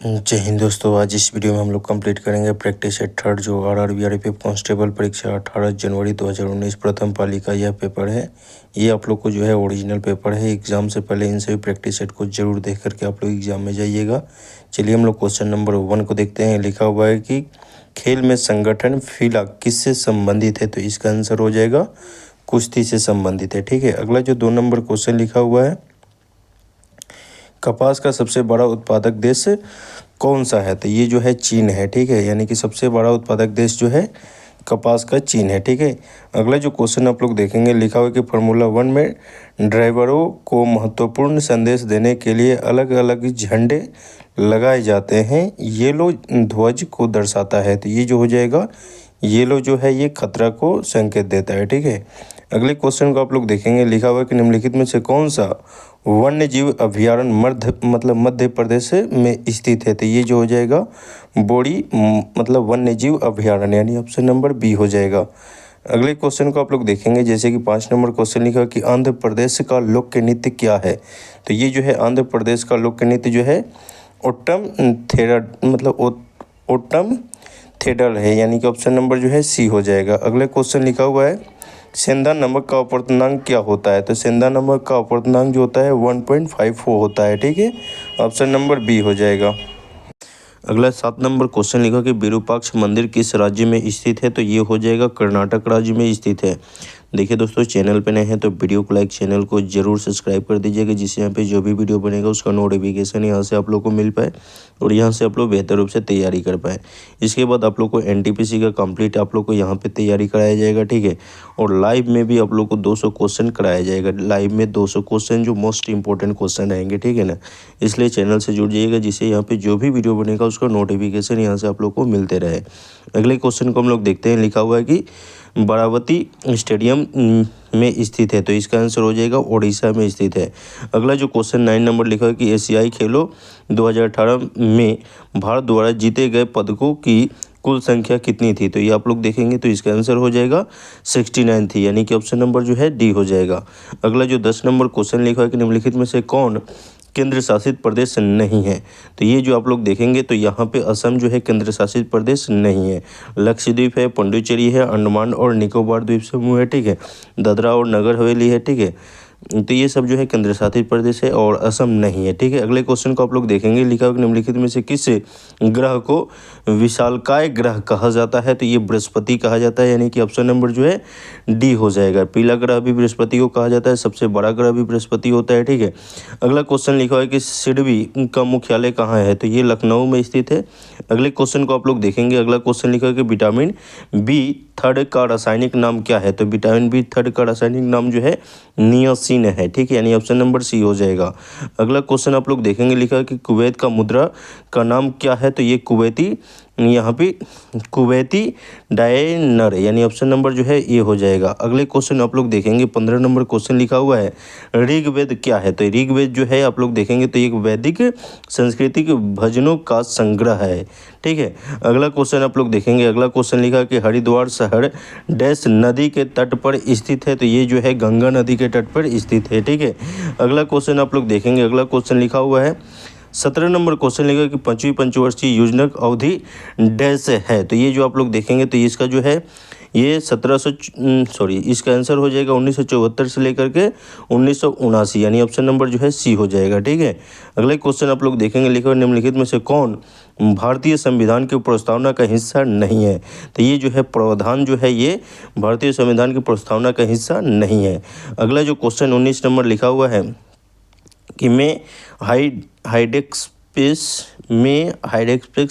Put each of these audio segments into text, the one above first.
जय हिंद दोस्तों। आज इस वीडियो में हम लोग कंप्लीट करेंगे प्रैक्टिस सेट थर्ड जो RRBRF कांस्टेबल परीक्षा 18 जनवरी 2019 प्रथम पाली का यह पेपर है। ये आप लोग को जो है ओरिजिनल पेपर है। एग्जाम से पहले इन सभी प्रैक्टिस सेट को जरूर देख करके आप लोग एग्जाम में जाइएगा। चलिए हम लोग क्वेश्चन नंबर 1 को देखते हैं। लिखा हुआ है कि खेल में संगठन फिला किससे संबंधित है, तो इसका आंसर हो जाएगा कुश्ती से संबंधित है। ठीक है, अगला जो 2 नंबर क्वेश्चन लिखा हुआ है, कपास का सबसे बड़ा उत्पादक देश कौन सा है, तो ये जो है चीन है। ठीक है, यानी कि सबसे बड़ा उत्पादक देश जो है कपास का चीन है। ठीक है, अगला जो क्वेश्चन आप लोग देखेंगे, लिखा हुआ है कि फार्मूला 1 में ड्राइवरों को महत्वपूर्ण संदेश देने के लिए अलग अलग झंडे लगाए जाते हैं, येलो ध्वज को दर्शाता है, तो ये जो हो जाएगा येलो जो है ये खतरा को संकेत देता है। ठीक है, अगले क्वेश्चन को आप लोग देखेंगे। लिखा हुआ है कि निम्नलिखित में से कौन सा वन्य जीव अभ्यारण्य मध्य प्रदेश में स्थित है, तो ये जो हो जाएगा बोड़ी वन्य जीव अभ्यारण्य, यानी ऑप्शन नंबर बी हो जाएगा। अगले क्वेश्चन को आप लोग देखेंगे, जैसे कि 5 नंबर क्वेश्चन लिखा कि आंध्र प्रदेश का लोक नृत्य क्या है, तो ये जो है आंध्र प्रदेश का लोक नृत्य जो है ओट्टम थेडल है, यानी कि ऑप्शन नंबर जो है सी हो जाएगा। अगले क्वेश्चन लिखा हुआ है सेंधा नमक का अपर्तनांक क्या होता है, तो सेंधा नमक का अपर्तनांक जो होता है 1.54 होता है। ठीक है, ऑप्शन नंबर बी हो जाएगा। अगला 7 नंबर क्वेश्चन लिखा कि विरूपाक्ष मंदिर किस राज्य में स्थित है, तो ये हो जाएगा कर्नाटक राज्य में स्थित है। देखिए दोस्तों, चैनल पे नए हैं तो वीडियो को लाइक, चैनल को जरूर सब्सक्राइब कर दीजिएगा, जिससे यहाँ पे जो भी वीडियो बनेगा उसका नोटिफिकेशन यहाँ से आप लोग को मिल पाए और यहाँ से आप लोग बेहतर रूप से तैयारी कर पाए। इसके बाद आप लोग को NTPC का कंप्लीट आप लोग को यहाँ पे तैयारी कराया जाएगा। ठीक है, और लाइव में भी आप लोग को 200 क्वेश्चन कराया जाएगा। लाइव में 200 क्वेश्चन जो मोस्ट इंपॉर्टेंट क्वेश्चन रहेंगे। ठीक है ना, इसलिए चैनल से जुड़ जाइएगा, जिससे यहाँ पे जो भी वीडियो बनेगा उसका नोटिफिकेशन यहाँ से आप लोग को मिलते रहे। अगले क्वेश्चन को हम लोग देखते हैं। लिखा हुआ है कि बारावती स्टेडियम में स्थित है, तो इसका आंसर हो जाएगा ओडिशा में स्थित है। अगला जो क्वेश्चन 9 नंबर लिखा है कि एशियाई खेलों 2018 में भारत द्वारा जीते गए पदकों की कुल संख्या कितनी थी, तो ये आप लोग देखेंगे तो इसका आंसर हो जाएगा 69 थी, यानी कि ऑप्शन नंबर जो है डी हो जाएगा। अगला जो 10 नंबर क्वेश्चन लिखा है कि निम्नलिखित में से कौन केंद्र शासित प्रदेश नहीं है, तो ये जो आप लोग देखेंगे तो यहाँ पे असम जो है केंद्र शासित प्रदेश नहीं है। लक्षद्वीप है, पुडुचेरी है, अंडमान और निकोबार द्वीप समूह है। ठीक है, दादरा और नगर हवेली है। ठीक है, तो ये सब जो है केंद्र शासित प्रदेश है और असम नहीं है। ठीक है, अगले क्वेश्चन को आप लोग देखेंगे। लिखा हुआ निम्नलिखित में से किस ग्रह को विशालकाय ग्रह कहा जाता है, तो ये बृहस्पति कहा जाता है, यानी कि ऑप्शन नंबर जो है डी हो जाएगा। पीला ग्रह भी बृहस्पति को कहा जाता है, सबसे बड़ा ग्रह भी बृहस्पति होता है। ठीक है, अगला क्वेश्चन लिखा हुआ है कि सिडबी का मुख्यालय कहाँ है, तो ये लखनऊ में स्थित है। अगले क्वेश्चन को आप लोग देखेंगे। अगला क्वेश्चन लिखा है कि विटामिन B3 का रासायनिक नाम क्या है, तो विटामिन B3 का रासायनिक नाम जो है नियासिन है। ठीक है, यानी ऑप्शन नंबर सी हो जाएगा। अगला क्वेश्चन आप लोग देखेंगे। लिखा है कि कुवैत का मुद्रा का नाम क्या है, तो ये यहाँ पे कुवैती डायनर, यानी ऑप्शन नंबर जो है ये हो जाएगा। अगले क्वेश्चन आप लोग देखेंगे। 15 नंबर क्वेश्चन लिखा हुआ है ऋग्वेद क्या है, तो ऋग्वेद जो है आप लोग देखेंगे तो एक वैदिक सांस्कृतिक भजनों का संग्रह है। ठीक है, अगला क्वेश्चन आप लोग देखेंगे। अगला क्वेश्चन लिखा कि हरिद्वार शहर डैश नदी के तट पर स्थित है, तो ये जो है गंगा नदी के तट पर स्थित है। ठीक है, अगला क्वेश्चन आप लोग देखेंगे। अगला क्वेश्चन लिखा हुआ है 17 नंबर क्वेश्चन लिखा कि 5वीं पंचवर्षीय योजना अवधि डैश है, तो ये जो आप लोग देखेंगे तो इसका जो है ये इसका आंसर हो जाएगा 1974 से लेकर के 1979, यानी ऑप्शन नंबर जो है सी हो जाएगा। ठीक है, अगले क्वेश्चन आप लोग देखेंगे। लिखा निम्नलिखित में से कौन भारतीय संविधान की प्रस्तावना का हिस्सा नहीं है, तो ये जो है प्रावधान जो है ये भारतीय संविधान की प्रस्तावना का हिस्सा नहीं है। अगला जो क्वेश्चन 19 नंबर लिखा हुआ है कि में हाइडेक्सपेस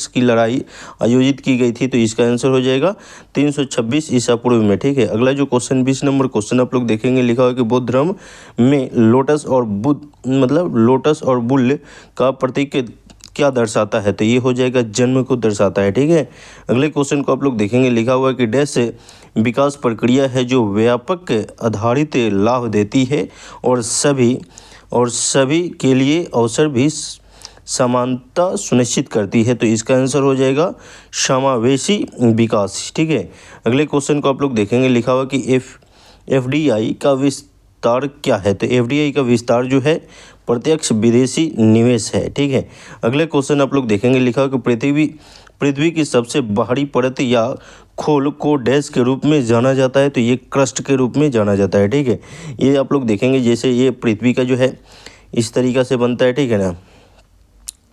की लड़ाई आयोजित की गई थी, तो इसका आंसर हो जाएगा 326 ईसा पूर्व में। ठीक है, अगला जो क्वेश्चन 20 नंबर क्वेश्चन आप लोग देखेंगे। लिखा हुआ कि बौद्ध धर्म में लोटस और बुल का प्रतीक क्या दर्शाता है, तो ये हो जाएगा जन्म को दर्शाता है। ठीक है, अगले क्वेश्चन को आप लोग देखेंगे। लिखा हुआ है कि डैश विकास प्रक्रिया है जो व्यापक आधारित लाभ देती है और सभी के लिए अवसर भी समानता सुनिश्चित करती है, तो इसका आंसर हो जाएगा समावेशी विकास। ठीक है, अगले क्वेश्चन को आप लोग देखेंगे। लिखा हुआ कि FDI का विस्तार क्या है? तो एफडीआई का विस्तार जो है प्रत्यक्ष विदेशी निवेश है। ठीक है, अगले क्वेश्चन आप लोग देखेंगे, लिखा हो कि पृथ्वी की सबसे बाहरी परत या खोल को डैश के रूप में जाना जाता है? तो ये क्रस्ट के रूप में जाना जाता है। ठीक है, ये आप लोग देखेंगे, जैसे ये पृथ्वी का जो है इस तरीक़ा से बनता है। ठीक है ना,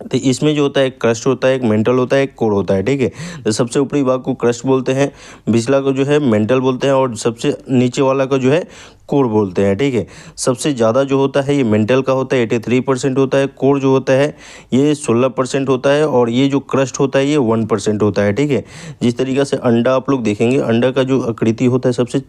तो इसमें जो होता है एक क्रस्ट होता है, एक मेंटल होता है, एक कोर होता है। ठीक है, तो सबसे ऊपरी भाग को क्रस्ट बोलते हैं, बिचला को जो है मेंटल बोलते हैं, और सबसे नीचे वाला को जो है कोर बोलते हैं। ठीक है, सबसे ज़्यादा जो होता है ये मेंटल का होता है, 83% होता है। कोर जो होता है ये 16% होता है, और ये जो क्रस्ट होता है ये 1% होता है। ठीक है, जिस तरीक़े से अंडा आप लोग देखेंगे, अंडा का जो आकृति होता है, सबसे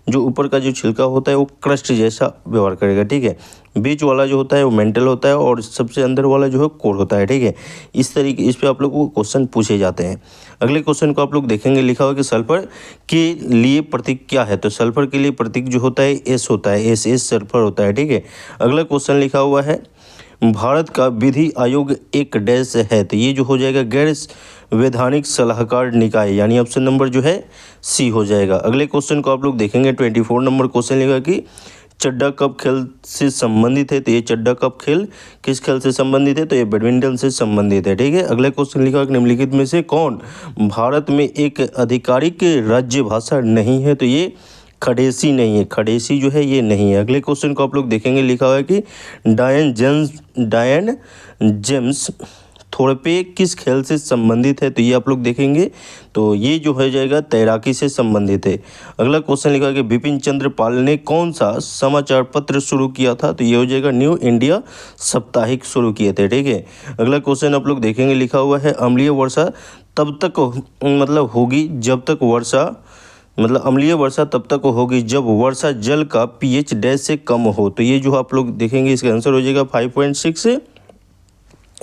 जो ऊपर का जो छिलका होता है वो क्रस्ट जैसा व्यवहार करेगा। ठीक है, बीच वाला जो होता है वो मेंटल होता है, और सबसे अंदर वाला जो है कोर होता है। ठीक है, इस तरीके इस पे आप लोग को क्वेश्चन पूछे जाते हैं। अगले क्वेश्चन को आप लोग देखेंगे, लिखा हुआ कि सल्फर के लिए प्रतीक क्या है? तो सल्फर के लिए प्रतीक जो होता है एस होता है, एस सल्फर होता है। ठीक है, अगला क्वेश्चन लिखा हुआ है भारत का विधि आयोग एक डैश है? तो ये जो हो जाएगा गैर वैधानिक सलाहकार निकाय, यानी ऑप्शन नंबर जो है सी हो जाएगा। अगले क्वेश्चन को आप लोग देखेंगे, 24 नंबर क्वेश्चन लिखा कि चड्डा कप खेल से संबंधित है? तो ये चड्डा कप खेल किस खेल से संबंधित है? तो ये बैडमिंटन से संबंधित है। ठीक है, अगले क्वेश्चन लिखा है निम्नलिखित में से कौन भारत में एक आधिकारिक राज्य भाषा नहीं है? तो ये खडेसी नहीं है, खडेसी जो है ये नहीं है। अगले क्वेश्चन को आप लोग देखेंगे, लिखा हुआ है कि डायन जेम्स थोरपे किस खेल से संबंधित है? तो ये आप लोग देखेंगे, तो ये जो हो जाएगा तैराकी से संबंधित है। अगला क्वेश्चन लिखा है कि बिपिन चंद्र पाल ने कौन सा समाचार पत्र शुरू किया था? तो ये हो जाएगा न्यू इंडिया साप्ताहिक शुरू किए थे। ठीक है, अगला क्वेश्चन आप लोग देखेंगे, लिखा हुआ है अम्लीय वर्षा तब तक होगी जब तक अम्लीय वर्षा तब तक होगी जब वर्षा जल का पीएच डैश से कम हो। तो ये जो आप लोग देखेंगे इसका आंसर हो जाएगा 5.6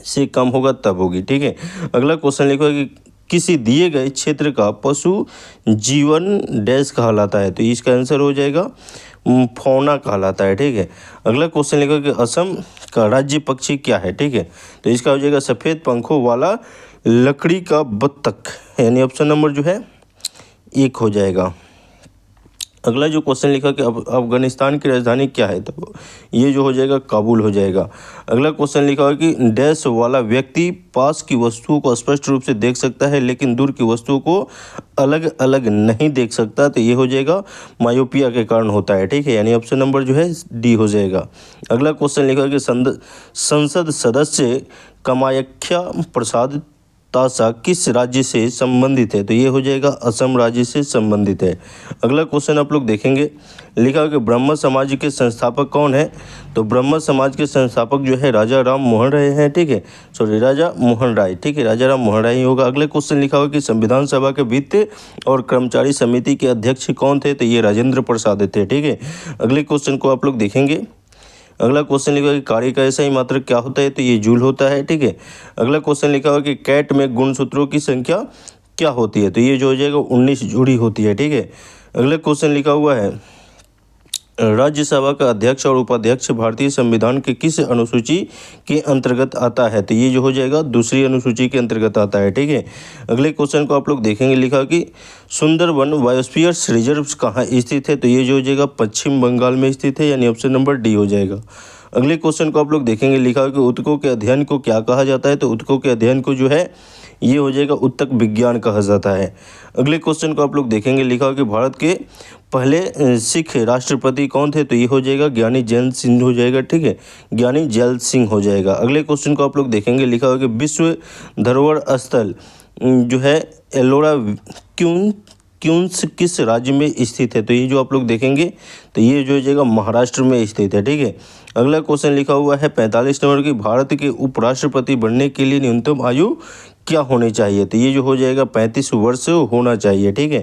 से कम होगा तब होगी। ठीक है, अगला क्वेश्चन लिखो कि किसी दिए गए क्षेत्र का पशु जीवन डैश कहलाता है? तो इसका आंसर हो जाएगा फौना कहलाता है। ठीक है, अगला क्वेश्चन लिखो कि असम का राज्य पक्षी क्या है? ठीक है, तो इसका हो जाएगा सफ़ेद पंखों वाला लकड़ी का बत्तख, यानी ऑप्शन नंबर जो है 1 हो जाएगा। अगला जो क्वेश्चन लिखा कि अफगानिस्तान की राजधानी क्या है? तो ये जो हो जाएगा काबुल हो जाएगा। अगला क्वेश्चन लिखा है कि डैश वाला व्यक्ति पास की वस्तुओं को स्पष्ट रूप से देख सकता है लेकिन दूर की वस्तुओं को अलग अलग नहीं देख सकता। तो ये हो जाएगा मायोपिया के कारण होता है। ठीक है, यानी ऑप्शन नंबर जो है डी हो जाएगा। अगला क्वेश्चन लिखा है कि संसद सदस्य कामाख्या प्रसाद तासा किस राज्य से संबंधित है? तो ये हो जाएगा असम राज्य से संबंधित है। अगला क्वेश्चन आप लोग देखेंगे, लिखा है कि ब्रह्म समाज के संस्थापक कौन है? तो ब्रह्म समाज के संस्थापक जो है राजा राम मोहन राय हैं। ठीक है, राजा मोहन राय। ठीक है, राजा राम मोहन राय ही होगा। अगले क्वेश्चन लिखा हुआ कि संविधान सभा के वित्त और कर्मचारी समिति के अध्यक्ष कौन थे? तो ये राजेंद्र प्रसाद थे। ठीक है, अगले क्वेश्चन को आप लोग देखेंगे, अगला क्वेश्चन लिखा है कि कार्य का ऐसा ही मात्रक क्या होता है? तो ये जूल होता है। ठीक है, अगला क्वेश्चन लिखा हुआ कि कैट में गुणसूत्रों की संख्या क्या होती है? तो ये जो हो जाएगा 19 जुड़ी होती है। ठीक है, अगला क्वेश्चन लिखा हुआ है राज्यसभा का अध्यक्ष और उपाध्यक्ष भारतीय संविधान के किस अनुसूची के अंतर्गत आता है? तो ये जो हो जाएगा दूसरी अनुसूची के अंतर्गत आता है। ठीक है, अगले क्वेश्चन को आप लोग देखेंगे, लिखा कि सुंदरवन बायोस्फीयर्स रिजर्व कहाँ स्थित है? तो ये जो हो जाएगा पश्चिम बंगाल में स्थित है, यानी ऑप्शन नंबर डी हो जाएगा। अगले क्वेश्चन को आप लोग देखेंगे, लिखा कि ऊतकों के अध्ययन को क्या कहा जाता है? तो ऊतकों के अध्ययन को जो है ये हो जाएगा ऊतक विज्ञान कहा जाता है। अगले क्वेश्चन को आप लोग देखेंगे, लिखा कि भारत के पहले सिख राष्ट्रपति कौन थे? तो ये हो जाएगा ज्ञानी जैल सिंह हो जाएगा। ठीक है, ज्ञानी जैल सिंह हो जाएगा। अगले क्वेश्चन को आप लोग देखेंगे, लिखा हुआ कि विश्व धरोहर स्थल जो है एलोरा क्यूंस किस राज्य में स्थित है? तो ये जो आप लोग देखेंगे तो ये जो हो जाएगा महाराष्ट्र में स्थित है। ठीक है, अगला क्वेश्चन लिखा हुआ है 45 नंबर की भारत के उपराष्ट्रपति बनने के लिए न्यूनतम आयु क्या होनी चाहिए? तो ये जो हो जाएगा 35 वर्ष होना चाहिए। ठीक है,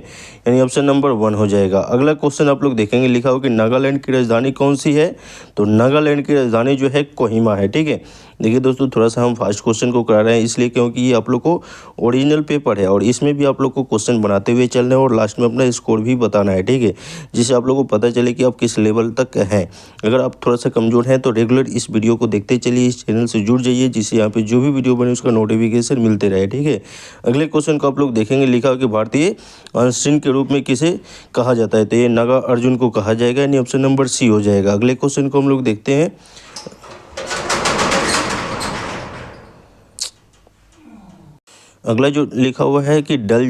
यानी ऑप्शन नंबर 1 हो जाएगा। अगला क्वेश्चन आप लोग देखेंगे, लिखा हो कि नागालैंड की राजधानी कौन सी है? तो नागालैंड की राजधानी जो है कोहिमा है। ठीक है, देखिए दोस्तों, थोड़ा सा हम फास्ट क्वेश्चन को करा रहे हैं इसलिए क्योंकि ये आप लोग को ओरिजिनल पेपर है और इसमें भी आप लोग को क्वेश्चन बनाते हुए चल रहे हैं और लास्ट में अपना स्कोर भी बताना है, ठीक है, जिससे आप लोग को पता चले कि आप किस लेवल तक हैं। अगर आप थोड़ा सा कमज़ोर हैं तो रेगुलर इस वीडियो को देखते चलिए, इस चैनल से जुड़ जाइए, जिससे यहाँ पे जो भी वीडियो बने उसका नोटिफिकेशन मिलते रहे, ठीक है। अगले क्वेश्चन को आप लोग देखेंगे, लिखा कि भारतीय आइंस्टीन के रूप में किसे कहा जाता है, तो ये नागार्जुन को कहा जाएगा, यानी ऑप्शन नंबर सी हो जाएगा। अगले क्वेश्चन को हम लोग देखते हैं। अगला जो लिखा हुआ है कि डल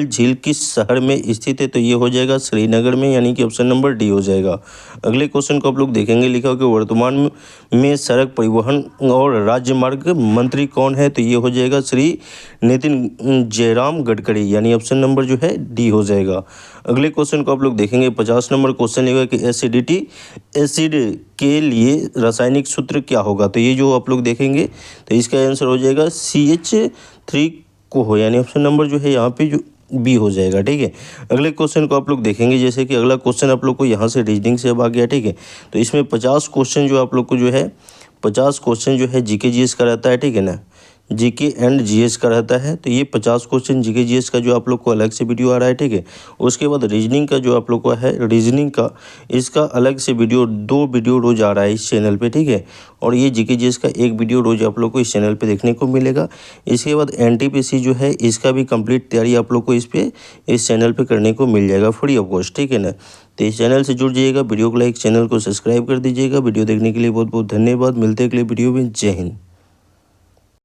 झील किस शहर में स्थित है, तो ये हो जाएगा श्रीनगर में, यानी कि ऑप्शन नंबर डी हो जाएगा। अगले क्वेश्चन को आप लोग देखेंगे, लिखा हो कि वर्तमान में सड़क परिवहन और राजमार्ग मंत्री कौन है, तो ये हो जाएगा श्री नितिन जयराम गडकरी, यानी ऑप्शन नंबर जो है डी हो जाएगा। अगले क्वेश्चन को आप लोग देखेंगे, 50 नंबर क्वेश्चन लिखा है कि एसिड के लिए रासायनिक सूत्र क्या होगा, तो ये जो आप लोग देखेंगे तो इसका आंसर हो जाएगा CH3 को हो, यानी ऑप्शन नंबर जो है यहाँ पे जो बी हो जाएगा, ठीक है। अगले क्वेश्चन को आप लोग देखेंगे, जैसे कि अगला क्वेश्चन आप लोग को यहाँ से रीजनिंग से अब आ गया, ठीक है। तो इसमें 50 क्वेश्चन जो आप लोग को जो है 50 क्वेश्चन जो है जीके जीएस का रहता है, ठीक है ना, जीके एंड जीएस का रहता है। तो ये 50 क्वेश्चन जीके जीएस का जो आप लोग को अलग से वीडियो आ रहा है, ठीक है। उसके बाद रीजनिंग का जो आप लोग को है, रीजनिंग का इसका अलग से वीडियो 2 वीडियो रोज़ आ रहा है इस चैनल पे, ठीक है। और ये जीके जीएस का एक वीडियो रोज़ आप लोग को इस चैनल पे देखने को मिलेगा। इसके बाद एनटीपीसी जो है इसका भी कंप्लीट तैयारी आप लोग को इस चैनल पर करने को मिल जाएगा फ्री ऑफ कॉस्ट, ठीक है ना। तो इस चैनल से जुड़ जाइएगा, वीडियो को लाइक, चैनल को सब्सक्राइब कर दीजिएगा। वीडियो देखने के लिए बहुत बहुत धन्यवाद। मिलते हैं अगले वीडियो में। जय हिंद।